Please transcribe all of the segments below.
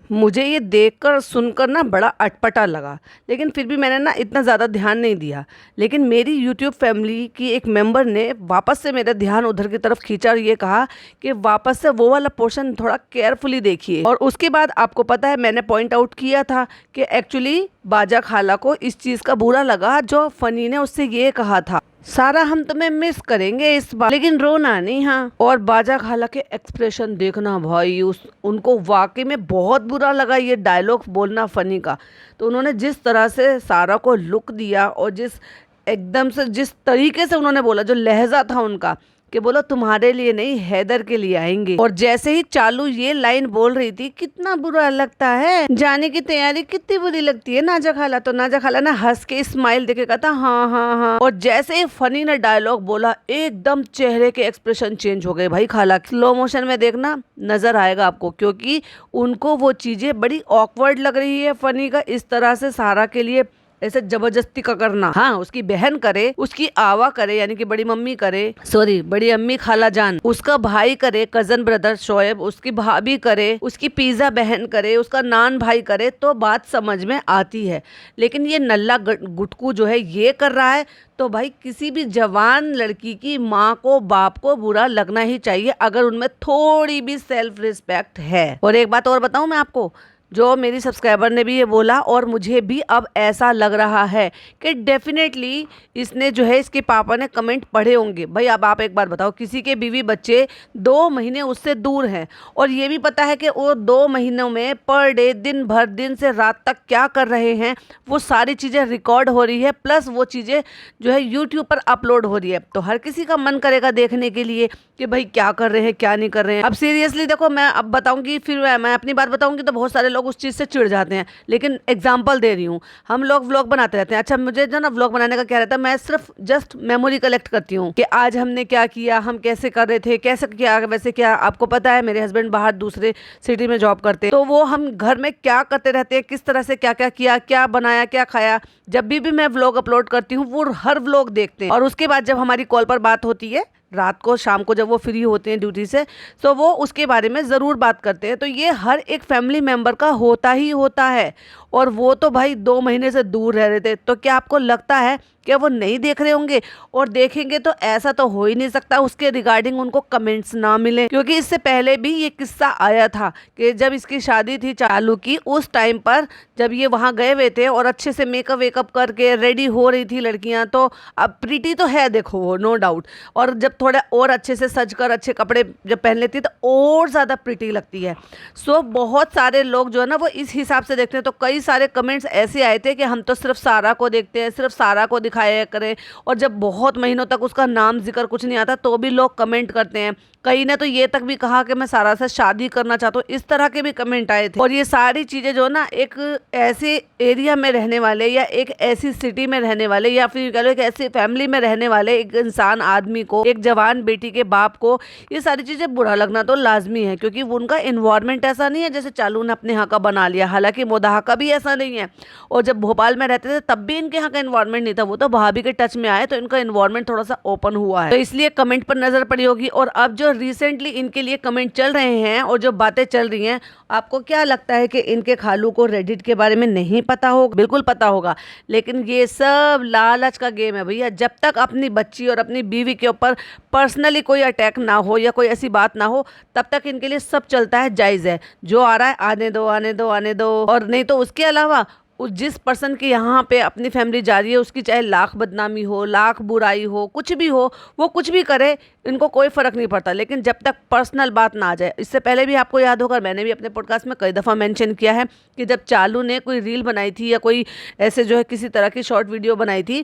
मुझे ये देखकर सुनकर ना बड़ा अटपटा लगा, लेकिन फिर भी मैंने ना इतना ज़्यादा ध्यान नहीं दिया। लेकिन मेरी यूट्यूब फैमिली की एक मेंबर ने वापस से मेरा ध्यान उधर की तरफ खींचा और ये कहा कि वापस से वो वाला पोर्शन थोड़ा केयरफुली देखिए। और उसके बाद आपको पता है मैंने पॉइंट आउट किया था कि एक्चुअली बाजा खाला को इस चीज़ का बुरा लगा जो फनी ने उससे ये कहा था, सारा हम तुम्हें मिस करेंगे इस बार, लेकिन रोना नहीं। हाँ, और बाजा खाला के एक्सप्रेशन देखना भाई, उस उनको वाकई में बहुत बुरा लगा ये डायलॉग बोलना फनी का। तो उन्होंने जिस तरह से सारा को लुक दिया और जिस एकदम से जिस तरीके से उन्होंने बोला, जो लहजा था उनका कि बोलो तुम्हारे लिए नहीं हैदर के लिए आएंगे। और जैसे ही चालू ये लाइन बोल रही थी, कितना बुरा लगता है, जाने की तैयारी कितनी बुरी लगती है नाजा खाला। तो नाजा खाला ना हंस के स्माइल देके कहता हाँ हाँ हाँ। और जैसे ही फनी ने डायलॉग बोला, एकदम चेहरे के एक्सप्रेशन चेंज हो गए भाई खाला। स्लो मोशन में देखना नजर आएगा आपको, क्योंकि उनको वो चीजें बड़ी ऑकवर्ड लग रही है फनी का इस तरह से सारा के लिए ऐसे जबरदस्ती का करना। हाँ, उसकी बहन करे, उसकी आवा करे यानी कि बड़ी मम्मी करे, सॉरी बड़ी अम्मी खाला जान, उसका भाई करे कजन ब्रदर शोएब, उसकी भाभी करे, उसकी पिज्जा बहन करे, उसका नान भाई करे, तो बात समझ में आती है। लेकिन ये नल्ला गुटकू जो है ये कर रहा है, तो भाई किसी भी जवान लड़की की माँ को बाप को बुरा लगना ही चाहिए अगर उनमें थोड़ी भी सेल्फ रिस्पेक्ट है। और एक बात और बताऊं मैं आपको, जो मेरी सब्सक्राइबर ने भी ये बोला और मुझे भी अब ऐसा लग रहा है कि डेफिनेटली इसने जो है इसके पापा ने कमेंट पढ़े होंगे। भाई अब आप एक बार बताओ, किसी के बीवी बच्चे 2 महीने उससे दूर हैं और ये भी पता है कि वो 2 महीनों में पर डे दिन भर दिन से रात तक क्या कर रहे हैं, वो सारी चीज़ें रिकॉर्ड हो रही है, प्लस वो चीज़ें जो है यूट्यूब पर अपलोड हो रही है। तो हर किसी का मन करेगा देखने के लिए कि भाई क्या कर रहे हैं क्या नहीं कर रहे हैं। अब सीरियसली देखो, मैं अब बताऊंगी, फिर मैं अपनी बात बताऊंगी तो बहुत सारे लोग उस चीज़ से चिढ़ जाते हैं, लेकिन एग्जाम्पल दे रही हूँ। हम लोग व्लॉग बनाते रहते हैं। अच्छा, मुझे जो ना व्लॉग बनाने का क्या रहता है, मैं सिर्फ जस्ट मेमोरी कलेक्ट करती हूँ कि आज हमने क्या किया, हम कैसे कर रहे थे, कैसे किया, वैसे क्या। आपको पता है मेरे हस्बैंड बाहर दूसरे सिटी में जॉब करते हैं, तो वो हम घर में क्या करते रहते हैं, किस तरह से क्या क्या किया, क्या बनाया, क्या खाया, जब भी मैं व्लॉग अपलोड करती हूँ वो हर व्लॉग देखते हैं। और उसके बाद जब हमारी कॉल पर बात होती है रात को शाम को, जब वो फ्री होते हैं ड्यूटी से, तो वो उसके बारे में ज़रूर बात करते हैं। तो ये हर एक फैमिली मेम्बर का होता ही होता है। और वो तो भाई 2 महीने से दूर रह रहे थे, तो क्या आपको लगता है कि वो नहीं देख रहे होंगे? और देखेंगे तो ऐसा तो हो ही नहीं सकता उसके रिगार्डिंग उनको कमेंट्स ना मिले, क्योंकि इससे पहले भी ये किस्सा आया था कि जब इसकी शादी थी चालू की, उस टाइम पर जब ये वहाँ गए हुए थे और अच्छे से मेकअप वेकअप करके रेडी हो रही थी लड़कियाँ, तो अब प्रीटी तो है देखो वो, नो डाउट। और जब थोड़ा और अच्छे से सज कर अच्छे कपड़े जब पहन लेती है तो और ज़्यादा प्रीटी लगती है। सो बहुत सारे लोग जो है ना वो इस हिसाब से देखते हैं। तो कई सारे कमेंट्स ऐसे आए थे कि हम तो सिर्फ सारा को देखते हैं, सिर्फ सारा को दिखाया करें। और जब बहुत महीनों तक उसका नाम जिक्र कुछ नहीं आता तो भी लोग कमेंट करते हैं। कई ने तो ये तक भी कहा कि मैं सारा से शादी करना चाहता हूँ, इस तरह के भी कमेंट आए थे। और ये सारी चीज़ें जो ना एक ऐसे एरिया में रहने वाले या एक ऐसी सिटी में रहने वाले या फिर कह लो एक ऐसी फैमिली में रहने वाले एक इंसान आदमी को, एक जवान बेटी के बाप को ये सारी चीज़ें बुरा लगना तो लाजमी है, क्योंकि वो उनका इन्वायरमेंट ऐसा नहीं है जैसे चालू ने अपने यहाँ का बना लिया। हालांकि मोदाहा का भी ऐसा नहीं है, और जब भोपाल में रहते थे तब भी इनके यहाँ का इन्वायरमेंट नहीं था। वो तो भाभी के टच में आए तो इनका इन्वायरमेंट थोड़ा सा ओपन हुआ है, तो इसलिए कमेंट पर नजर पड़ी होगी। और अब जो रिसेंटली इनके लिए कमेंट चल रहे हैं और जो बातें चल रही हैं, आपको क्या लगता है कि इनके खालू को रेडिट के बारे में नहीं पता होगा? बिल्कुल पता होगा, लेकिन ये सब लालच का गेम है भैया। जब तक अपनी बच्ची और अपनी बीवी के ऊपर पर्सनली कोई अटैक ना हो या कोई ऐसी बात ना हो, तब तक इनके लिए सब चलता है, जायज़ है। जो आ रहा है आने दो आने दो आने दो। और नहीं तो उसके अलावा उस जिस पर्सन की यहाँ पे अपनी फैमिली जा रही है, उसकी चाहे लाख बदनामी हो, लाख बुराई हो, कुछ भी हो, वो कुछ भी करे, इनको कोई फ़र्क नहीं पड़ता। लेकिन जब तक पर्सनल बात ना आ जाए। इससे पहले भी आपको याद होगा, मैंने भी अपने पॉडकास्ट में कई दफ़ा मेंशन किया है कि जब चालू ने कोई रील बनाई थी या कोई ऐसे जो है किसी तरह की शॉर्ट वीडियो बनाई थी,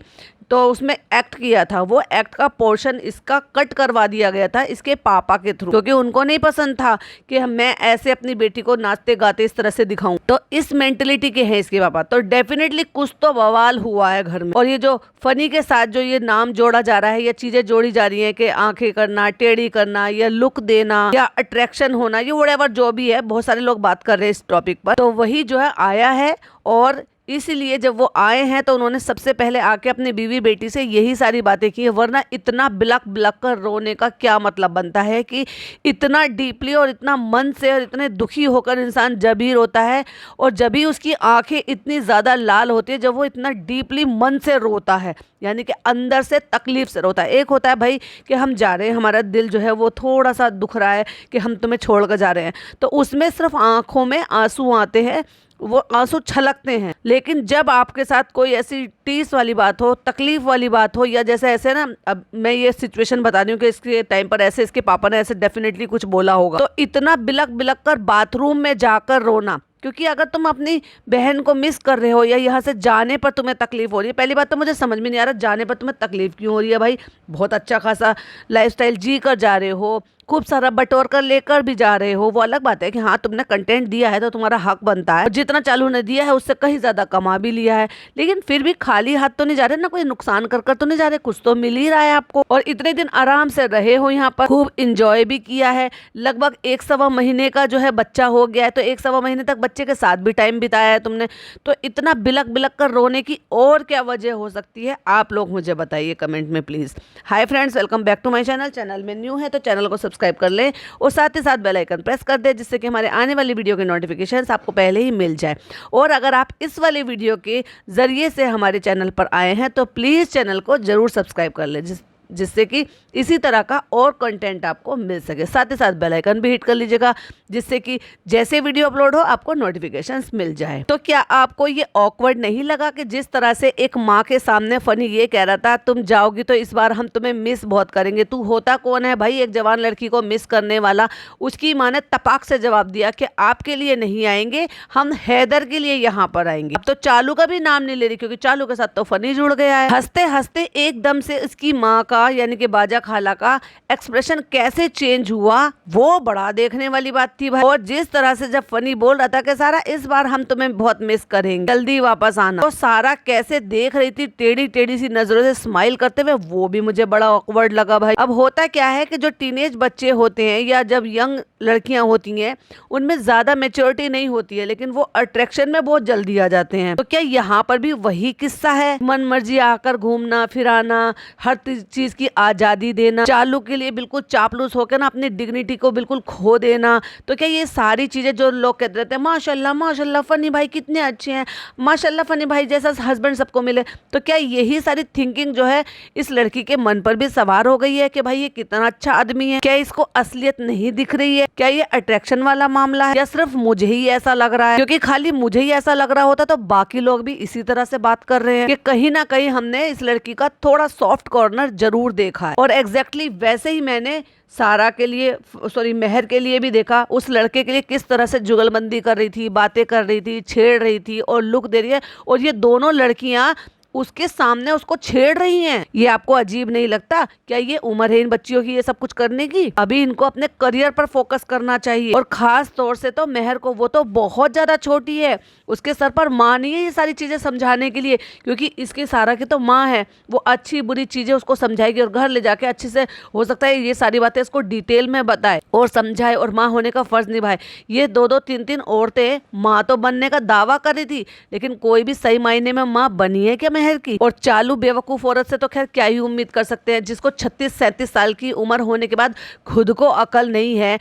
तो उसमें एक्ट किया था, वो एक्ट का पोर्शन इसका कट करवा दिया गया था इसके पापा के थ्रू, क्योंकि उनको नहीं पसंद था कि मैं ऐसे अपनी बेटी को नाचते गाते इस तरह से दिखाऊं। तो इस मेंटलिटी के हैं इसके पापा, तो डेफिनेटली कुछ तो बवाल हुआ है घर में। और ये जो फनी के साथ जो ये नाम जोड़ा जा रहा है या चीजें जोड़ी जा रही हैं कि आंखें करना, टेढ़ी करना या लुक देना या अट्रैक्शन होना, ये व्हाटएवर जो भी है, बहुत सारे लोग बात कर रहे हैं इस टॉपिक पर, तो वही जो है आया है और इसीलिए जब वो आए हैं तो उन्होंने सबसे पहले आके अपनी बीवी बेटी से यही सारी बातें की है, वरना इतना बिलक बिलक कर रोने का क्या मतलब बनता है कि इतना डीपली और इतना मन से और इतने दुखी होकर इंसान जब ही रोता है, और जब ही उसकी आंखें इतनी ज़्यादा लाल होती है जब वो इतना डीपली मन से रोता है, यानी कि अंदर से तकलीफ से रोता है। एक होता है भाई कि हम जा रहे हैं, हमारा दिल जो है वो थोड़ा सा दुख रहा है कि हम तुम्हें छोड़ कर जा रहे हैं, तो उसमें सिर्फ आंखों में आंसू आते हैं, वो आंसू छलकते हैं। लेकिन जब आपके साथ कोई ऐसी टीस वाली बात हो, तकलीफ वाली बात हो, या जैसे ऐसे ना, अब मैं ये सिचुएशन बता रही हूँ कि इसके टाइम पर ऐसे इसके पापा ने ऐसे डेफिनेटली कुछ बोला होगा, तो इतना बिलक बिलक कर बाथरूम में जाकर रोना। क्योंकि अगर तुम अपनी बहन को मिस कर रहे हो या यहाँ से जाने पर तुम्हें तकलीफ हो रही है, पहली बात तो मुझे समझ में नहीं आ रहा जाने पर तुम्हें तकलीफ क्यों हो रही है भाई। बहुत अच्छा खासा लाइफस्टाइल जी कर जा रहे हो, खूब सारा बटोर कर लेकर भी जा रहे हो, वो अलग बात है कि हाँ तुमने कंटेंट दिया है तो तुम्हारा हक बनता है, और जितना चालू ने दिया है उससे कहीं ज्यादा कमा भी लिया है, लेकिन फिर भी खाली हाथ तो नहीं जा रहे ना, कोई नुकसान कर तो नहीं जा रहे, कुछ तो मिल ही रहा है आपको। और इतने दिन आराम से रहे हो यहाँ पर, खूब इंजॉय भी किया है, लगभग 1.25 महीने का जो है बच्चा हो गया है, तो 1.25 महीने तक बच्चे के साथ भी टाइम बिताया है तुमने, तो इतना बिलक बिलक कर रोने की और क्या वजह हो सकती है, आप लोग मुझे बताइए कमेंट में please. Hi friends, welcome back to my channel. Channel में न्यू है तो चैनल को सब्सक्राइब कर लें और साथ ही साथ बेल आइकन प्रेस कर दें, जिससे कि हमारे आने वाली वीडियो के नोटिफिकेशंस आपको पहले ही मिल जाए। और अगर आप इस वाली वीडियो के जरिए से हमारे चैनल पर आए हैं तो प्लीज़ चैनल को जरूर सब्सक्राइब कर लें, जिससे कि इसी तरह का और कंटेंट आपको मिल सके। साथ ही साथ बेल आइकन भी हिट कर लीजिएगा, जिससे कि जैसे वीडियो अपलोड हो आपको नोटिफिकेशंस मिल जाए। तो क्या आपको ये ऑकवर्ड नहीं लगा कि जिस तरह से एक माँ के सामने फनी ये कह रहा था तुम जाओगी तो इस बार हम तुम्हें मिस बहुत करेंगे। तू होता कौन है भाई एक जवान लड़की को मिस करने वाला। उसकी माँ ने तपाक से जवाब दिया कि आपके लिए नहीं आएंगे, हम हैदर के लिए यहाँ पर आएंगे। अब तो चालू का भी नाम नहीं ले रही, क्योंकि चालू के साथ तो फनी जुड़ गया है। हंसते हंसते एकदम से इसकी माँ का यानी कि बाजा खाला का एक्सप्रेशन कैसे चेंज हुआ, वो बड़ा देखने वाली बात थी भाई। और जिस तरह से जब फनी बोल रहा था कि सारा इस बार हम तुम्हें बहुत मिस करेंगे, जल्दी वापस आना, तो सारा कैसे देख रही थी टेढ़ी टेढ़ी सी नजरों से स्माइल करते हुए, वो भी मुझे बड़ा ऑकवर्ड लगा भाई। अब होता क्या है कि जो टीनेज बच्चे होते हैं या जब यंग लड़कियां होती हैं उनमें ज्यादा मेच्योरिटी नहीं होती है, लेकिन वो अट्रैक्शन में बहुत जल्दी आ जाते हैं। तो क्या यहाँ पर भी वही किस्सा है, मन मर्जी आकर घूमना फिराना, हर चीज की आजादी देना, चालू के लिए बिल्कुल चापलूस होकर ना अपनी डिग्निटी को बिल्कुल खो देना। तो क्या ये सारी चीजें जो लोग कहते रहते हैं माशाल्लाह माशाल्लाह फनी भाई कितने अच्छे हैं, माशाल्लाह फनी भाई जैसा हस्बैंड सबको मिले, तो क्या यही सारी थिंकिंग जो है इस लड़की के मन पर भी सवार हो गई है कि भाई ये कितना अच्छा आदमी है? क्या इसको असलियत नहीं दिख रही है? क्या ये अट्रैक्शन वाला मामला है या सिर्फ मुझे ही ऐसा लग रहा है? क्योंकि खाली मुझे ही ऐसा लग रहा होता तो बाकी लोग भी इसी तरह से बात कर रहे हैं कि कहीं ना कहीं हमने इस लड़की का थोड़ा सॉफ्ट कॉर्नर जरूर देखा है। और एग्जैक्टली वैसे ही मैंने सारा के लिए मेहर के लिए भी देखा, उस लड़के के लिए किस तरह से जुगलबंदी कर रही थी, बातें कर रही थी, छेड़ रही थी और लुक दे रही है, और ये दोनों लड़कियां उसके सामने उसको छेड़ रही हैं। ये आपको अजीब नहीं लगता? क्या ये उम्र है इन बच्चियों की ये सब कुछ करने की? अभी इनको अपने करियर पर फोकस करना चाहिए, और खास तौर से तो मेहर को, वो तो बहुत ज्यादा छोटी है, उसके सर पर माँ नहीं है ये सारी चीजें समझाने के लिए, क्योंकि इसकी सारा की तो माँ है, वो अच्छी बुरी चीजें उसको समझाएगी और घर ले जाके अच्छे से हो सकता है ये सारी बातें इसको डिटेल में बताए और समझाए और माँ होने का फर्ज निभाए। ये 2-2 3-3 औरतें माँ तो बनने का दावा कर रही थी, लेकिन कोई भी सही मायने में माँ बनी है क्या मेहर की? और चालू बेवकूफ औरत से तो खैर क्या ही उम्मीद कर सकते हैं, जिसको 36-37 साल की उम्र होने के बाद खुद को अकल नहीं है,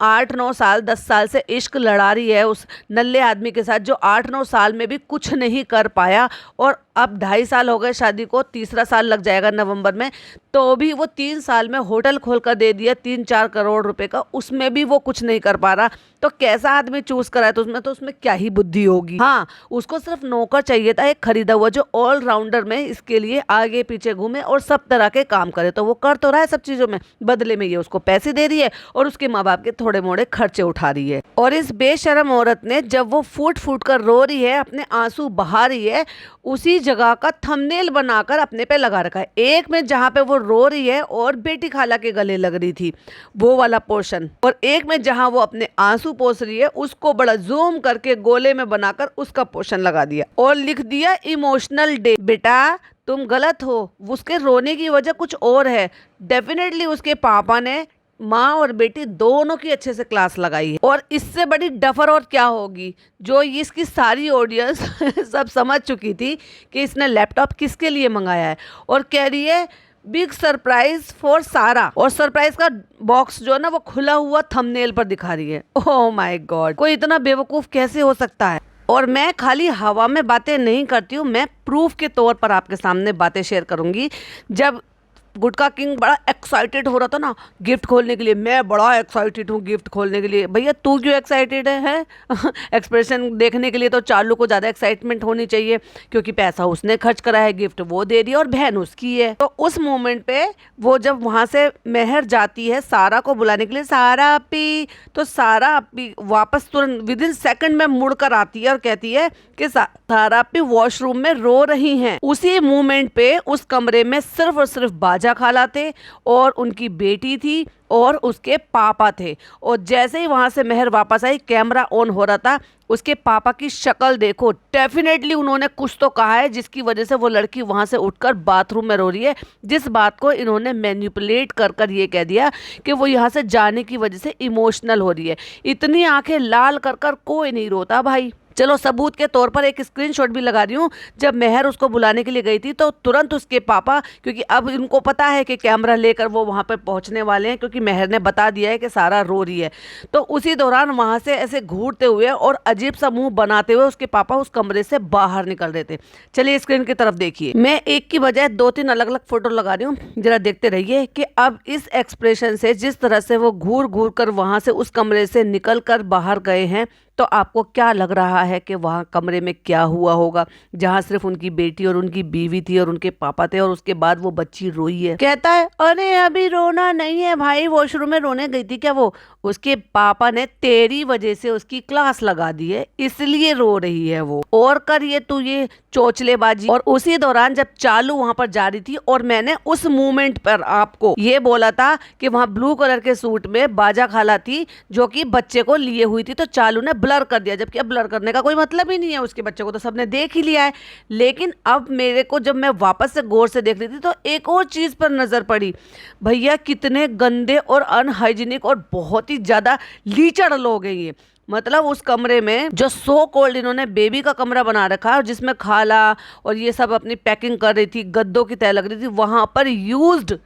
8-9 साल 10 साल से इश्क लड़ा रही है उस नल्ले आदमी के साथ जो 8-9 साल में भी कुछ नहीं कर पाया, और अब 2.5 साल हो गए शादी को, तीसरा साल लग जाएगा नवंबर में, तो भी वो 3 साल में होटल खोल कर दे दिया 3-4 करोड़ रुपए का, उसमें भी वो कुछ नहीं कर पा रहा। तो कैसा आदमी चूज करा है? तो उसमें क्या ही बुद्धि होगी। हाँ, उसको सिर्फ नौकर चाहिए था, एक खरीदा हुआ जो ऑलराउंडर में इसके लिए आगे पीछे घूमे और सब तरह के काम करे। तो वो कर तो रहा है सब चीजों में, बदले में ये उसको पैसे दे रही है और उसके माँ बाप के थोड़े मोड़े खर्चे उठा रही है। और इस बेशरम औरत ने जब वो फूट फूट कर रो रही है, अपने आंसू बहा रही है, उसी जगह का थंबनेल बनाकर अपने पे लगा रखा है। एक में जहाँ पे वो रो रही है और बेटी खाला के गले लग रही थी वो वाला पोर्शन, और एक में जहाँ वो अपने आंसू पोंछ रही है उसको बड़ा जूम करके गोले में बनाकर उसका पोर्शन लगा दिया और लिख दिया इमोशनल डे। बेटा तुम गलत हो, उसके रोने की वजह कुछ और है। डेफिनेटली उसके पापा ने माँ और बेटी दोनों की अच्छे से क्लास लगाई है। और इससे बड़ी डफर और क्या होगी, जो इसकी सारी ऑडियंस सब समझ चुकी थी कि इसने लैपटॉप किसके लिए मंगाया है, और कह रही है बिग सरप्राइज फॉर सारा। और सरप्राइज का बॉक्स जो है ना वो खुला हुआ थंबनेल पर दिखा रही है। ओह माय गॉड, कोई इतना बेवकूफ कैसे हो सकता है। और मैं खाली हवा में बातें नहीं करती हूँ, मैं प्रूफ के तौर पर आपके सामने बातें शेयर करूंगी। जब गुटका किंग बड़ा एक्साइटेड हो रहा था ना गिफ्ट खोलने के लिए, मैं बड़ा एक्साइटेड हूँ गिफ्ट खोलने के लिए। भैया तू क्यों एक्साइटेड है? एक्सप्रेशन देखने के लिए तो चालू को ज़्यादा एक्साइटमेंट होनी चाहिए, क्योंकि पैसा उसने खर्च करा है, गिफ्ट वो दे रही है और बहन उसकी है। तो उस मोमेंट पे वो जब वहाँ से मेहर जाती है सारा को बुलाने के लिए, सारा अपी, तो सारा अपी वापस तुरंत विद इन सेकंड में मुड़ कर आती है और कहती है कि सारा अपी वॉशरूम में रो रही हैं। उसी मोमेंट पे उस कमरे में सिर्फ और सिर्फ बाजा खाला थे और उनकी बेटी थी और उसके पापा थे। और जैसे ही वहां से मेहर वापस आई, कैमरा ऑन हो रहा था, उसके पापा की शक्ल देखो, डेफिनेटली उन्होंने कुछ तो कहा है जिसकी वजह से वो लड़की वहां से उठकर बाथरूम में रो रही है, जिस बात को इन्होंने मैनिपुलेट कर कर ये कह दिया कि वो यहाँ से जाने की वजह से इमोशनल हो रही है। इतनी आंखें लाल कर कर कोई नहीं रोता भाई। चलो सबूत के तौर पर एक स्क्रीनशॉट भी लगा रही हूँ। जब मेहर उसको बुलाने के लिए गई थी तो तुरंत उसके पापा, क्योंकि अब इनको पता है कि कैमरा लेकर वो वहाँ पर पहुँचने वाले हैं, क्योंकि मेहर ने बता दिया है कि सारा रो रही है, तो उसी दौरान वहाँ से ऐसे घूरते हुए और अजीब सा मुंह बनाते हुए उसके पापा उस कमरे से बाहर निकल रहे थे। चलिए स्क्रीन की तरफ देखिए, मैं एक की बजाय 2-3 अलग अलग फोटो लगा रही हूँ, जरा देखते रहिए कि अब इस एक्सप्रेशन से, जिस तरह से वो घूर घूर कर वहाँ से उस कमरे से निकल कर बाहर गए हैं, तो आपको क्या लग रहा है कि वहाँ कमरे में क्या हुआ होगा, जहाँ सिर्फ उनकी बेटी और उनकी बीवी थी और उनके पापा थे, और उसके बाद वो बच्ची रोई है। कहता है अरे अभी रोना नहीं है भाई, वॉशरूम में रोने गई थी क्या वो? उसके पापा ने तेरी वजह से उसकी क्लास लगा दी है, इसलिए रो रही है वो, और कर ये तू ये चोचलेबाजी। और उसी दौरान जब चालू वहां पर जा रही थी, और मैंने उस मोमेंट पर आपको ये बोला था कि वहां ब्लू कलर के सूट में बाजा खाला थी जो कि बच्चे को लिए हुई थी, तो चालू ने ब्लर कर दिया, जबकि अब ब्लर करने का कोई मतलब ही नहीं है, उसके बच्चे को तो सबने देख ही लिया है। लेकिन अब मेरे को जब मैं वापस से गौर से देख रही थी तो एक और चीज पर नजर पड़ी, भैया कितने गंदे और अनहाइजीनिक और बहुत ही ज्यादा लीचड़ लोग हैं ये। मतलब उस कमरे में जो सो कोल्ड इन्होंने बेबी का कमरा बना रखा है, जिसमें खाला और ये सब अपनी पैकिंग कर रही थी, गद्दों की तह लग रही थी, वहां पर यूज्ड,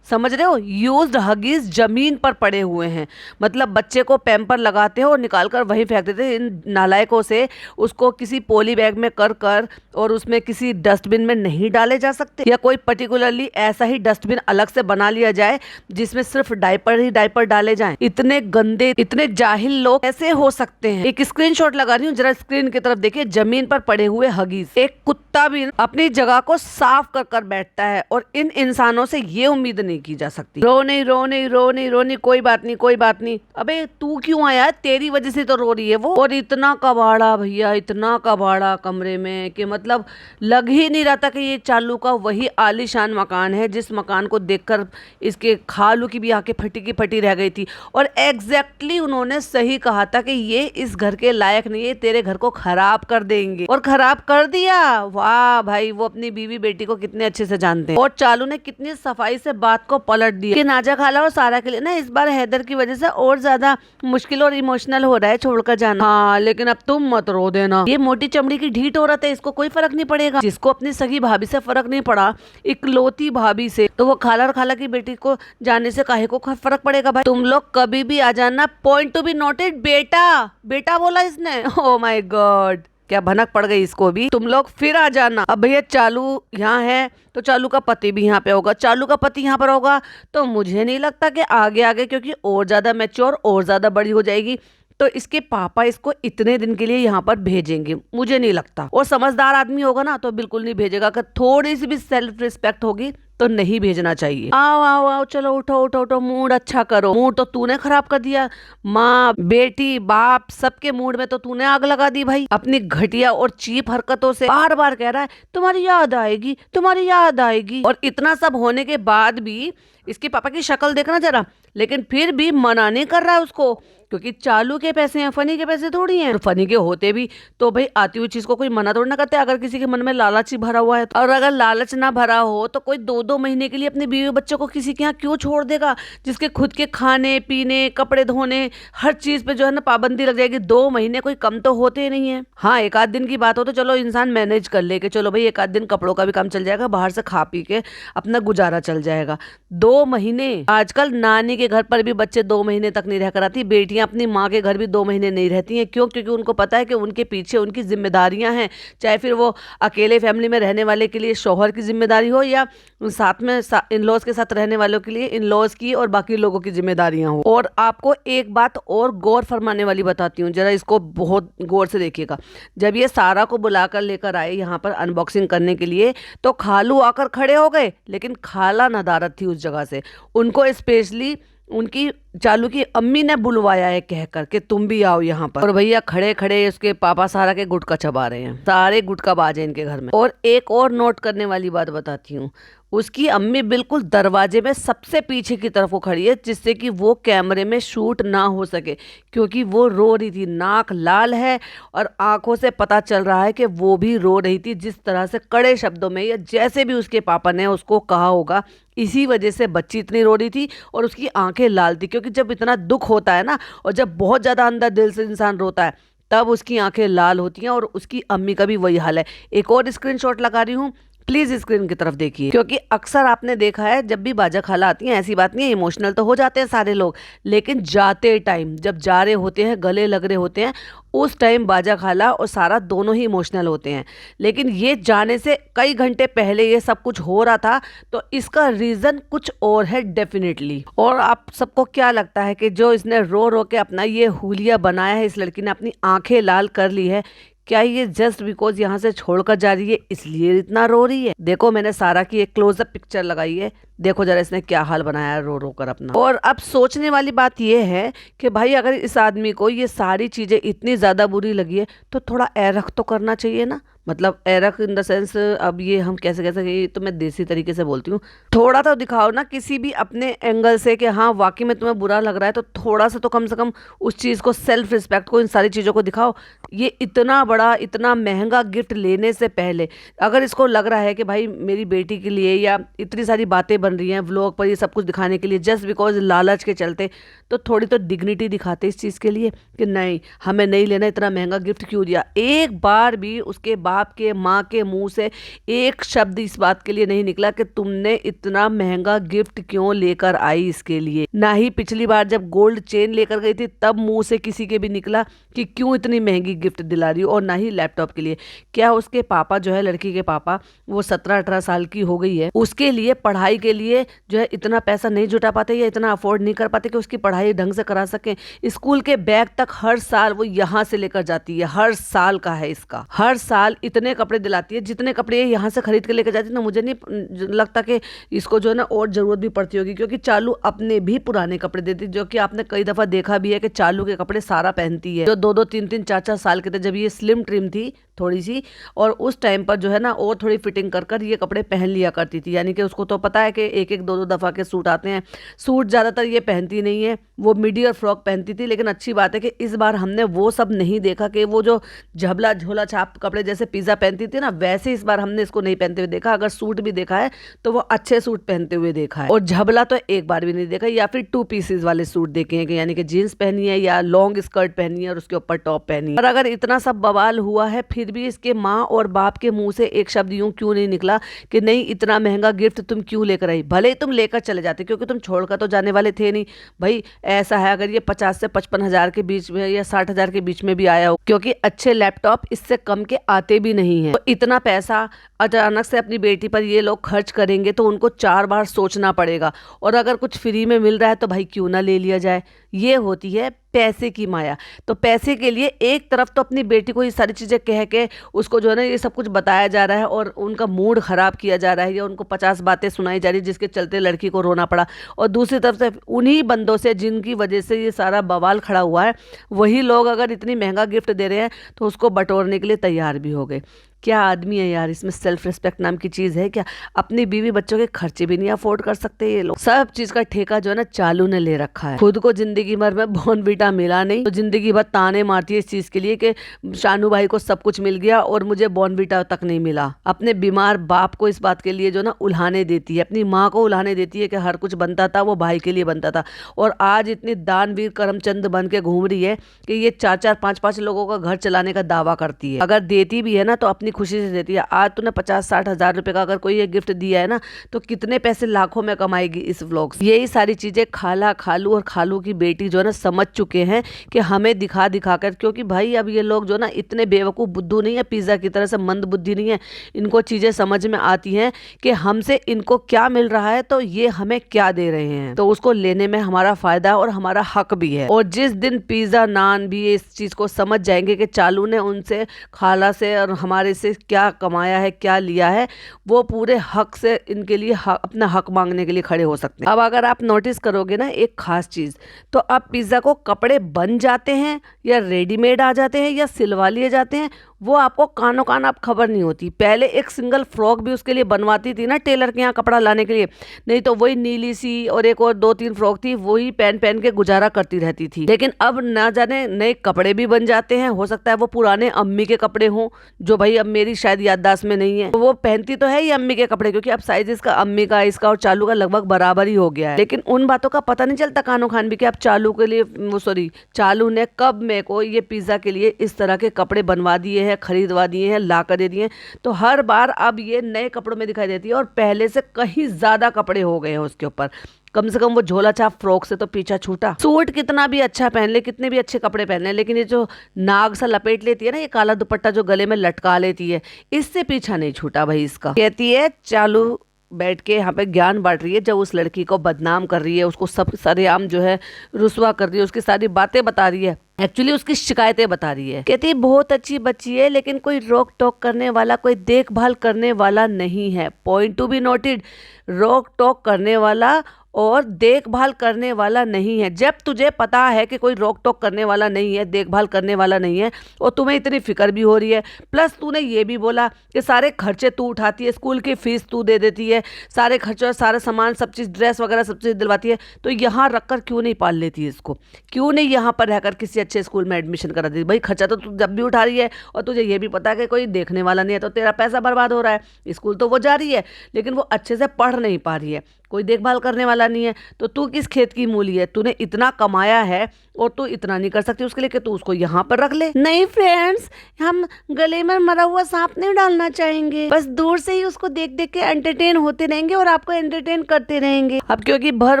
समझ रहे हो, यूज्ड हगीज जमीन पर पड़े हुए हैं। मतलब बच्चे को पैम्पर लगाते हो और निकाल कर वहीं फेंक देते हैं। इन नालायकों से उसको किसी पॉली बैग में कर कर और उसमें किसी डस्टबिन में नहीं डाले जा सकते, या कोई पर्टिकुलरली ऐसा ही डस्टबिन अलग से बना लिया जाए जिसमें सिर्फ डायपर ही डायपर डाले जाएं। इतने गंदे, इतने जाहिल लोग कैसे हो सकते हैं? एक स्क्रीनशॉट लगा रही हूँ, जरा स्क्रीन की तरफ देखिए, जमीन पर पड़े हुए हगीज। एक कुत्ता भी अपनी जगह को साफ कर कर बैठता है, और इन इंसानों से ये उम्मीद नहीं की जा सकती। रो नहीं रो नहीं रो नहीं रो नहीं, कोई बात नहीं कोई बात नहीं। अबे तू क्यों आया? तेरी वजह से तो रो रही है वो। और इतना कबाड़ा भैया, इतना कबाड़ा कमरे में कि मतलब लग ही नहीं रहा था कि ये चालू का वही आलीशान मकान है जिस मकान को देखकर इसके खालू की भी आंखें फटी की फटी रह गई थी। और एग्जैक्टली उन्होंने सही कहा था कि ये इस घर के लायक नहीं है, तेरे घर को खराब कर देंगे, और खराब कर दिया। वाह भाई, वो अपनी बीवी बेटी को कितने अच्छे से जानते हैं। और चालू ने कितनी सफाई से बात को पलट दिया कि नाजा खाला और सारा के लिए ना इस बार हैदर की वजह से और ज्यादा मुश्किल और इमोशनल हो रहा है छोड़कर जाना। हाँ लेकिन अब तुम मत रो देना, ये मोटी चमड़ी की ढीठ औरत है, इसको कोई फर्क नहीं पड़ेगा। जिसको अपनी सगी भाभी से फर्क नहीं पड़ा, इकलौती भाभी से, तो वो खाला और खाला की बेटी को जाने से काहे को फर्क पड़ेगा भाई? तुम लोग कभी भी आ जाना, पॉइंट टू बी नोटेड। बेटा बेटा बोला इसने, ओ माय गॉड, क्या भनक पड़ गई इसको भी। तुम लोग फिर आ जाना। अब भैया चालू यहाँ है तो चालू का पति भी यहाँ पे होगा, चालू का पति यहाँ पर होगा, तो मुझे नहीं लगता कि आगे आगे क्योंकि और ज्यादा मैच्योर और ज्यादा बड़ी हो जाएगी, तो इसके पापा इसको इतने दिन के लिए यहाँ पर भेजेंगे, मुझे नहीं लगता। और समझदार आदमी होगा ना तो बिल्कुल नहीं भेजेगा। अगर थोड़ी सी भी सेल्फ रिस्पेक्ट होगी तो नहीं भेजना चाहिए। आओ आओ आओ, चलो उठो उठो उठो, मूड अच्छा करो। मूड तो तूने खराब कर दिया, माँ बेटी बाप सबके मूड में तो तूने आग लगा दी भाई, अपनी घटिया और चीप हरकतों से। बार बार कह रहा है तुम्हारी याद आएगी तुम्हारी याद आएगी, और इतना सब होने के बाद भी इसके पापा की शक्ल देखना जरा, लेकिन फिर भी मना नहीं कर रहा है उसको, क्योंकि चालू के पैसे हैं, फनी के पैसे थोड़ी हैं। और फनी के होते भी तो भाई आती हुई चीज को कोई मना थोड़ी ना करते, अगर किसी के मन में लालच ही भरा हुआ है तो। और अगर लालच ना भरा हो तो कोई 2-2 महीने के लिए अपने बीवी बच्चों को किसी के यहाँ क्यों छोड़ देगा, जिसके खुद के खाने पीने कपड़े धोने हर चीज पे जो है ना पाबंदी लग जाएगी। 2 महीने कोई कम तो होते नहीं है। हाँ, एक आध दिन की बात हो तो चलो इंसान मैनेज कर ले कि चलो भाई एक आध दिन कपड़ों का भी काम चल जाएगा, बाहर से खा पी के अपना गुजारा चल जाएगा। 2 महीने, आजकल नानी के घर पर भी बच्चे 2 महीने तक नहीं रह कर आती। बेटियां अपनी माँ के घर भी 2 महीने नहीं रहती हैं। क्यों? क्योंकि उनको पता है कि उनके पीछे उनकी जिम्मेदारियां हैं, चाहे फिर वो अकेले फैमिली में रहने वाले के लिए शौहर की जिम्मेदारी हो या साथ में इन लॉज के साथ रहने वालों के लिए इन लॉज की और बाकी लोगों की जिम्मेदारियां हो। और आपको एक बात और गौर फरमाने वाली बताती हूँ, जरा इसको बहुत गौर से देखिएगा। जब ये सारा को बुलाकर लेकर आए यहाँ पर अनबॉक्सिंग करने के लिए तो खालू आकर खड़े हो गए, लेकिन खाला नदारत थी उस जगह से। उनको स्पेशली उनकी चालू की अम्मी ने बुलवाया है कह कर के तुम भी आओ यहाँ पर। और भैया खड़े खड़े उसके पापा सारा के गुटका चबा रहे हैं, सारे गुटका बाज हैं इनके घर में। और एक और नोट करने वाली बात बताती हूँ, उसकी अम्मी बिल्कुल दरवाजे में सबसे पीछे की तरफ वो खड़ी है, जिससे कि वो कैमरे में शूट ना हो सके, क्योंकि वो रो रही थी। नाक लाल है और आंखों से पता चल रहा है कि वो भी रो रही थी, जिस तरह से कड़े शब्दों में या जैसे भी उसके पापा ने उसको कहा होगा, इसी वजह से बच्ची इतनी रो रही थी और उसकी आंखें लाल थी। क्योंकि जब इतना दुख होता है ना, और जब बहुत ज़्यादा अंदर दिल से इंसान रोता है, तब उसकी आंखें लाल होती हैं। और उसकी अम्मी का भी वही हाल है। एक और स्क्रीनशॉट लगा रही हूँ, प्लीज स्क्रीन की तरफ देखिए। क्योंकि अक्सर आपने देखा है जब भी बाजा खाला आती हैं, ऐसी बात नहीं है, इमोशनल तो हो जाते हैं सारे लोग, लेकिन जाते टाइम जब जा रहे होते हैं, गले लग रहे होते हैं, उस टाइम बाजा खाला और सारा दोनों ही इमोशनल होते हैं। लेकिन ये जाने से कई घंटे पहले ये सब कुछ हो रहा था, तो इसका रीज़न कुछ और है डेफिनेटली। और आप सबको क्या लगता है कि जो इसने रो रो के अपना ये हुलिया बनाया है, इस लड़की ने अपनी आंखें लाल कर ली है, क्या ये जस्ट बिकॉज यहाँ से छोड़कर जा रही है इसलिए इतना रो रही है? देखो मैंने सारा की एक क्लोजअप पिक्चर लगाई है, देखो जरा इसने क्या हाल बनाया है रो रो कर अपना। और अब सोचने वाली बात यह है कि भाई अगर इस आदमी को ये सारी चीजें इतनी ज्यादा बुरी लगी है तो थोड़ा एरख तो करना चाहिए ना। मतलब एरख इन द सेंस, अब ये हम कैसे कैसे, ये तो मैं देसी तरीके से बोलती हूँ, थोड़ा तो दिखाओ ना किसी भी अपने एंगल से कि हाँ वाकई में तुम्हें बुरा लग रहा है, तो थोड़ा सा तो कम से कम उस चीज़ को, सेल्फ रिस्पेक्ट को, इन सारी चीज़ों को दिखाओ। ये इतना बड़ा इतना महंगा गिफ्ट लेने से पहले अगर इसको लग रहा है कि भाई मेरी बेटी के लिए, या इतनी सारी बातें बन रही हैं व्लॉग पर ये सब कुछ दिखाने के लिए जस्ट बिकॉज लालच के चलते, तो थोड़ी तो डिग्निटी दिखाते इस चीज़ के लिए कि नहीं हमें नहीं लेना, इतना महंगा गिफ्ट क्यों दिया। एक बार भी उसके बाप के माँ के मुंह से एक शब्द इस बात के लिए नहीं निकला कि तुमने इतना महंगा गिफ्ट क्यों लेकर आई इसके लिए। ना ही पिछली बार जब गोल्ड चेन लेकर गई थी तब मुंह से किसी के भी निकला कि क्यों इतनी महंगी गिफ्ट दिला रही हो, और ना ही लैपटॉप के लिए। क्या उसके पापा जो है, लड़की के पापा, वो 17-18 साल की हो गई है, उसके लिए पढ़ाई के लिए जो है इतना पैसा नहीं जुटा पाते या इतना अफोर्ड नहीं कर पाते कि उसकी पढ़ाई ढंग से करा सकें। स्कूल के बैग तक हर साल वो यहाँ से लेकर जाती है, हर साल का है इसका, हर साल इतने कपड़े दिलाती है जितने कपड़े ये यहाँ से खरीद के लेकर जाती है ना, मुझे नहीं लगता कि इसको जो है ना और जरूरत भी पड़ती होगी। क्योंकि चालू अपने भी पुराने कपड़े देती, जो कि आपने कई दफा देखा भी है कि चालू के कपड़े सारा पहनती है, जो 2-2, 3-3, 4-4 साल के थे जब ये स्लिम ट्रिम थी थोड़ी सी, और उस टाइम पर जो है ना और थोड़ी फिटिंग कर कर ये कपड़े पहन लिया करती थी। यानी कि उसको तो पता है कि एक एक 2-2 दफा के सूट आते हैं। सूट ज़्यादातर ये पहनती नहीं है, वो मिडी और फ्रॉक पहनती थी। लेकिन अच्छी बात है कि इस बार हमने वो सब नहीं देखा कि वो जो झबला झोला छाप कपड़े जैसे पिज़्ज़ा पहनती थी ना, वैसे इस बार हमने इसको नहीं पहनते हुए देखा। अगर सूट भी देखा है तो वो अच्छे सूट पहनते हुए देखा है, और झबला तो एक बार भी नहीं देखा, या फिर 2 पीसेस वाले सूट देखे हैं कि यानी कि जीन्स पहनी है या लॉन्ग स्कर्ट पहनी है और उसके ऊपर टॉप पहनी है। और अगर इतना सब बवाल हुआ है फिर भी इसके माँ और बाप के मुंह से एक शब्द यूं क्यों नहीं निकला कि नहीं इतना महंगा गिफ्ट तुम क्यों लेकर आई। भले ही तुम लेकर चले जाते, क्योंकि तुम छोड़कर तो जाने वाले थे नहीं। भाई ऐसा है अगर ये 50 से 55 हजार के बीच में या 60 हजार के बीच में भी आया हो, क्योंकि अच्छे लैपटॉप इससे कम के आते भी नहीं है, तो इतना पैसा अचानक से अपनी बेटी पर ये लोग खर्च करेंगे तो उनको 4 बार सोचना पड़ेगा। और अगर कुछ फ्री में मिल रहा है तो भाई क्यों ना ले लिया जाए। ये होती है पैसे की माया। तो पैसे के लिए एक तरफ तो अपनी बेटी को ये सारी चीज़ें कह के उसको जो है ना ये सब कुछ बताया जा रहा है और उनका मूड ख़राब किया जा रहा है, या उनको 50 बातें सुनाई जा रही है जिसके चलते लड़की को रोना पड़ा। और दूसरी तरफ से उन्हीं बंदों से जिनकी वजह से ये सारा बवाल खड़ा हुआ है, वही लोग अगर इतनी महंगा गिफ्ट दे रहे हैं तो उसको बटोरने के लिए तैयार भी हो गए। क्या आदमी है यार, इसमें सेल्फ रिस्पेक्ट नाम की चीज है क्या? अपनी बीवी बच्चों के खर्चे भी नहीं अफोर्ड कर सकते ये लोग। सब चीज का ठेका जो है ना चालू ने ले रखा है। खुद को जिंदगी भर में बॉर्नवीटा मिला नहीं तो जिंदगी भर ताने मारती है इस चीज के लिए कि शानू भाई को सब कुछ मिल गया और मुझे बॉर्नवीटा तक नहीं मिला। अपने बीमार बाप को इस बात के लिए जो ना उल्हाने देती है, अपनी माँ को उल्हाने देती है कि हर कुछ बनता था वो भाई के लिए बनता था। और आज इतनी दानवीर करमचंद बन के घूम रही है कि ये 4-4 5-5 लोगों का घर चलाने का दावा करती है। अगर देती भी है ना तो अपनी खुशी से देती है। आज तूने 50-60 हजार रुपए का अगर कोई ये गिफ्ट दिया है ना तो कितने पैसे लाखों में कमाएगी इस व्लॉग से। यही सारी चीजें खाला, खालू और खालू की बेटी जो है ना समझ चुके हैं कि हमें दिखा दिखा कर, क्योंकि भाई अब ये लोग जो ना इतने बेवकूफ बुद्धू नहीं है, पिज्जा की तरह से मंद बुद्धि नहीं है। इनको चीजें समझ में आती हैं कि हमसे इनको क्या मिल रहा है तो ये हमें क्या दे रहे हैं, तो उसको लेने में हमारा फायदा और हमारा हक भी है। और जिस दिन पिज्जा नान भी इस चीज को समझ जाएंगे कि चालू ने उनसे, खाला से और हमारे से क्या कमाया है, क्या लिया है, वो पूरे हक से इनके लिए अपना हक मांगने के लिए खड़े हो सकते हैं। अब अगर आप नोटिस करोगे ना एक खास चीज, तो अब पिज्जा को कपड़े बन जाते हैं या रेडीमेड आ जाते हैं या सिलवा लिए जाते हैं, वो आपको कानो कान आप खबर नहीं होती। पहले एक सिंगल फ्रॉक भी उसके लिए बनवाती थी ना टेलर के यहाँ कपड़ा लाने के लिए, नहीं तो वही नीली सी और एक और 2-3 फ्रॉक थी, वही पहन पहन के गुजारा करती रहती थी। लेकिन अब ना जाने नए कपड़े भी बन जाते हैं। हो सकता है वो पुराने अम्मी के कपड़े हों जो भाई अब मेरी शायद याददाश्त में नहीं है। तो वो पहनती तो है ही अम्मी के कपड़े, क्योंकि अब साइज इसका अम्मी का, इसका और चालू का लगभग बराबर ही हो गया है। लेकिन उन बातों का पता नहीं चलता कानो खान भी कि अब चालू के लिए चालू ने कब मेरे को ये पिज्जा के लिए इस तरह के कपड़े बनवा दिए हैं, खरीदवा दिए हैं, ला कर दे दिए हैं। तो हर बार अब ये नए कपड़ों में दिखाई देती है और पहले से कहीं ज्यादा कपड़े हो गए हैं उसके ऊपर। कम से कम वो झोला छाप फ्रॉक से तो पीछा छूटा। सूट कितना भी अच्छा पहन ले, कितने भी अच्छे कपड़े पहन ले, लेकिन ये जो नाग सा लपेट लेती है ना, ये काला दुपट्टा जो गले में लटका लेती है, इससे पीछा नहीं छूटा भाई इसका। कहती है चालू बैठ के यहाँ पे ज्ञान बांट रही है, जब उस लड़की को बदनाम कर रही है, उसको सब सरेआम जो है रुसवा कर रही है, उसकी सारी बातें बता रही है, एक्चुअली उसकी शिकायतें बता रही है। कहती है बहुत अच्छी बच्ची है लेकिन कोई रोक टोक करने वाला, कोई देखभाल करने वाला नहीं है। पॉइंट टू बी नोटेड, रोक टोक करने वाला और देखभाल करने वाला नहीं है। जब तुझे पता है कि कोई रोक टोक करने वाला नहीं है, देखभाल करने वाला नहीं है, और तुम्हें इतनी फिक्र भी हो रही है, प्लस तूने ये भी बोला कि सारे खर्चे तू उठाती है, स्कूल की फीस तू दे देती है, सारे खर्चे और सारा सामान सब चीज़, ड्रेस वगैरह सब चीज़ दिलवाती है, तो यहाँ रखकर क्यों नहीं पाल लेती है इसको? क्यों नहीं यहाँ पर रहकर किसी अच्छे स्कूल में एडमिशन करा देती? भाई खर्चा तो तू जब भी उठा रही है और तुझे ये भी पता है कि कोई देखने वाला नहीं है, तो तेरा पैसा बर्बाद हो रहा है। स्कूल तो वो जा रही है लेकिन वो अच्छे से पढ़ नहीं पा रही है, कोई देखभाल करने वाला नहीं है, तो तू किस खेत की मूली है? तूने इतना कमाया है और तू इतना नहीं कर सकती उसके लिए कि तू उसको यहाँ पर रख ले? नहीं फ्रेंड्स, हम गले में मरा हुआ सांप नहीं डालना चाहेंगे, बस दूर से ही उसको देख देख के एंटरटेन होते रहेंगे और आपको एंटरटेन करते रहेंगे। अब क्योंकि भर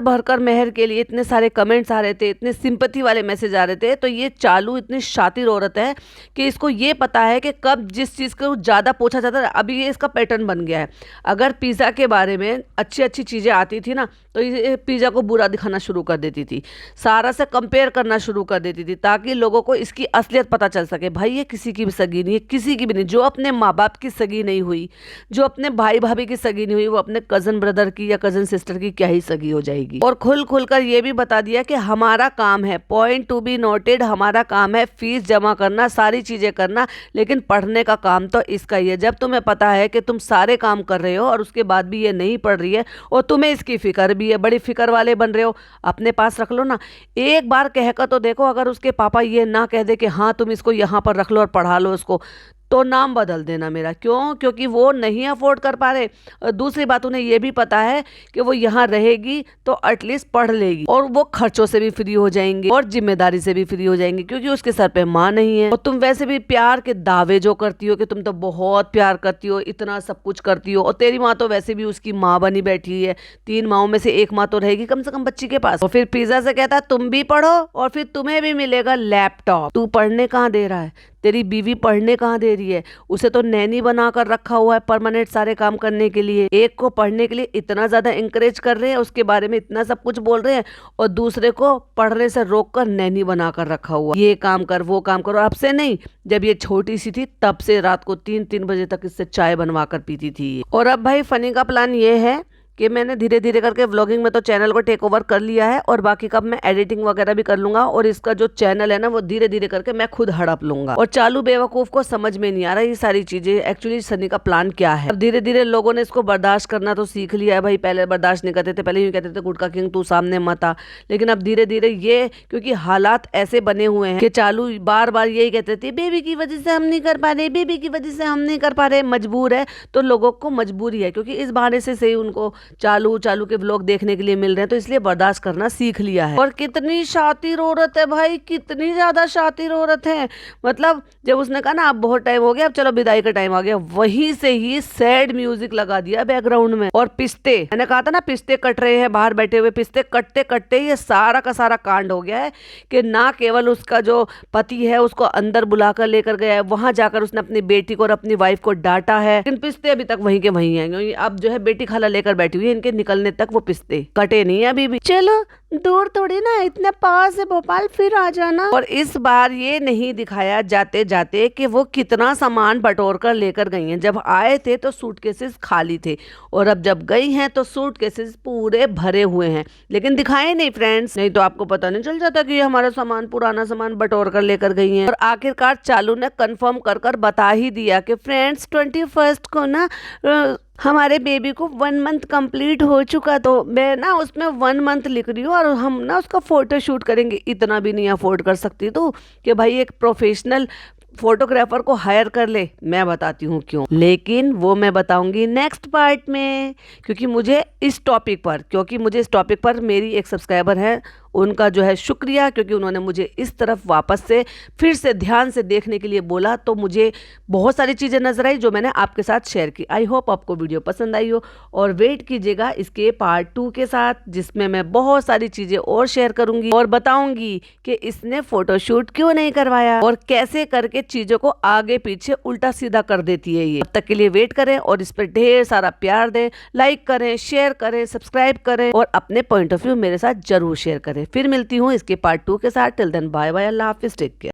भर कर मेहर के लिए इतने सारे कमेंट्स आ रहे थे, इतने सिंपैथी वाले मैसेज आ रहे थे, तो ये चालू इतनी शातिर औरत है कि इसको ये पता है कि कब जिस चीज़ को ज़्यादा पूछा जाता है। अभी ये इसका पैटर्न बन गया है। अगर पिज़्ज़ा के बारे में अच्छी अच्छी चीज़ें आती थी ना तो ये पिज़्ज़ा को बुरा दिखाना शुरू कर देती थी, सारा से कंपेयर करना शुरू कर देती थी, ताकि लोगों को इसकी असलियत पता चल सके। भाई ये किसी की भी सगी नहीं है, किसी की भी नहीं। जो अपने माँ बाप की सगी नहीं हुई, जो अपने भाई भाभी की सगी नहीं हुई, वो अपने कजन ब्रदर की या कजन सिस्टर की क्या ही सगी हो जाएगी। और खुल खुल कर ये भी बता दिया कि हमारा काम है, पॉइंट टू बी नोटेड, हमारा काम है फीस जमा करना, सारी चीजें करना, लेकिन पढ़ने का काम तो इसका ही है। जब तुम्हें पता है कि तुम सारे काम कर रहे हो और उसके बाद भी ये नहीं पढ़ रही है और तुम्हें इसकी फिक्र भी है, बड़ी फिक्र वाले बन रहे हो, अपने पास रख लो ना। एक बार कहकर तो देखो, अगर उसके पापा ये ना कह दे कि हाँ तुम इसको यहाँ पर रख लो और पढ़ा लो इसको, तो नाम बदल देना मेरा। क्यों? क्योंकि वो नहीं अफोर्ड कर पा रहे। और दूसरी बात, उन्हें ये भी पता है कि वो यहाँ रहेगी तो एटलीस्ट पढ़ लेगी और वो खर्चों से भी फ्री हो जाएंगे और जिम्मेदारी से भी फ्री हो जाएंगे, क्योंकि उसके सर पे माँ नहीं है। और तुम वैसे भी प्यार के दावे जो करती हो कि तुम तो बहुत प्यार करती हो, इतना सब कुछ करती हो, और तेरी माँ तो वैसे भी उसकी माँ बनी बैठी है। 3 माँओं में से एक माँ तो रहेगी कम से कम बच्ची के पास। और फिर पिज्जा से कहता है तुम भी पढ़ो और फिर तुम्हें भी मिलेगा लैपटॉप। तू पढ़ने कहाँ दे रहा है? तेरी बीवी पढ़ने कहाँ दे रही है? उसे तो नैनी बना कर रखा हुआ है परमानेंट सारे काम करने के लिए। एक को पढ़ने के लिए इतना ज्यादा इंकरेज कर रहे हैं, उसके बारे में इतना सब कुछ बोल रहे हैं, और दूसरे को पढ़ने से रोक कर नैनी बना कर रखा हुआ, ये काम कर वो काम करो। अब से नहीं, जब ये छोटी सी थी तब से रात को 3-3 बजे तक इससे चाय बनवा कर पीती थी। और अब भाई फनी का प्लान ये है कि मैंने धीरे धीरे करके व्लॉगिंग में तो चैनल को टेक ओवर कर लिया है और बाकी का मैं एडिटिंग वगैरह भी कर लूंगा और इसका जो चैनल है ना वो धीरे धीरे करके मैं खुद हड़प लूंगा। और चालू बेवकूफ को समझ में नहीं आ रहा ये सारी चीजें एक्चुअली सनी का प्लान क्या है। अब धीरे धीरे लोगों ने इसको बर्दाश्त करना तो सीख लिया है भाई, पहले बर्दाश्त नहीं करते थे, पहले यूं कहते थे गुटका किंग तू सामने मत आ, लेकिन अब धीरे धीरे ये क्योंकि हालात ऐसे बने हुए हैं कि चालू बार बार यही कहते थे बेबी की वजह से हम नहीं कर पा रहे, बेबी की वजह से हम नहीं कर पा रहे, मजबूर है। तो लोगों को मजबूरी है क्योंकि इस बहाने से सही उनको चालू के व्लॉग देखने के लिए मिल रहे हैं, तो इसलिए बर्दाश्त करना सीख लिया है। और कितनी शातिर औरत है भाई, कितनी ज्यादा शातिर औरत है। मतलब जब उसने कहा ना अब बहुत टाइम हो गया, अब चलो विदाई का टाइम आ गया, वहीं से ही सैड म्यूजिक लगा दिया बैकग्राउंड में। और पिस्ते, मैंने कहा था ना पिस्ते कट रहे हैं बाहर बैठे हुए, पिस्ते कटते कटते ये सारा का सारा कांड हो गया है कि ना केवल उसका जो पति है उसको अंदर बुलाकर लेकर गया है, वहां जाकर उसने अपनी बेटी को और अपनी वाइफ को डांटा है, लेकिन पिस्ते अभी तक वहीं के वहीं हैं। क्योंकि अब जो है बेटी खाला लेकर बैठी हुई है, इनके निकलने तक वो पिस्ते कटे नहीं है अभी भी। चलो दूर थोड़ी ना, इतने पास है भोपाल, फिर आ जाना। और इस बार ये नहीं दिखाया जाते जाते कि वो कितना सामान बटोर कर लेकर गई हैं। जब आए थे तो सूटकेसेस खाली थे और अब जब गई हैं तो सूटकेसेस पूरे भरे हुए हैं, लेकिन दिखाए नहीं फ्रेंड्स, नहीं तो आपको पता नहीं चल जाता कि ये हमारा सामान, पुराना सामान बटोर कर लेकर गई हैं। और आखिरकार चालू ने कंफर्म कर बता ही दिया कि फ्रेंड्स 21 को ना हमारे बेबी को 1 मंथ कंप्लीट हो चुका, तो मैं ना उसमें 1 मंथ लिख रही हूँ और हम ना उसका फोटो शूट करेंगे। इतना भी नहीं अफोर्ड कर सकती तू कि भाई एक प्रोफेशनल फोटोग्राफर को हायर कर ले। मैं बताती हूँ क्यों, लेकिन वो मैं बताऊंगी नेक्स्ट पार्ट में, क्योंकि मुझे इस टॉपिक पर मेरी एक सब्सक्राइबर है, उनका जो है शुक्रिया, क्योंकि उन्होंने मुझे इस तरफ वापस से फिर से ध्यान से देखने के लिए बोला, तो मुझे बहुत सारी चीज़ें नजर आई जो मैंने आपके साथ शेयर की। आई होप आपको वीडियो पसंद आई हो और वेट कीजिएगा इसके पार्ट 2 के साथ, जिसमें मैं बहुत सारी चीज़ें और शेयर करूंगी और बताऊंगी कि इसने फोटोशूट क्यों नहीं करवाया और कैसे करके चीज़ों को आगे पीछे उल्टा सीधा कर देती है ये। तब तक के लिए वेट करें और इस पर ढेर सारा प्यार दें, लाइक करें, शेयर करें, सब्सक्राइब करें और अपने पॉइंट ऑफ व्यू मेरे साथ जरूर शेयर करें। फिर मिलती हूँ इसके पार्ट 2 के साथ। टिल देन बाय बाय, अल्लाह हाफिज, टेक केयर।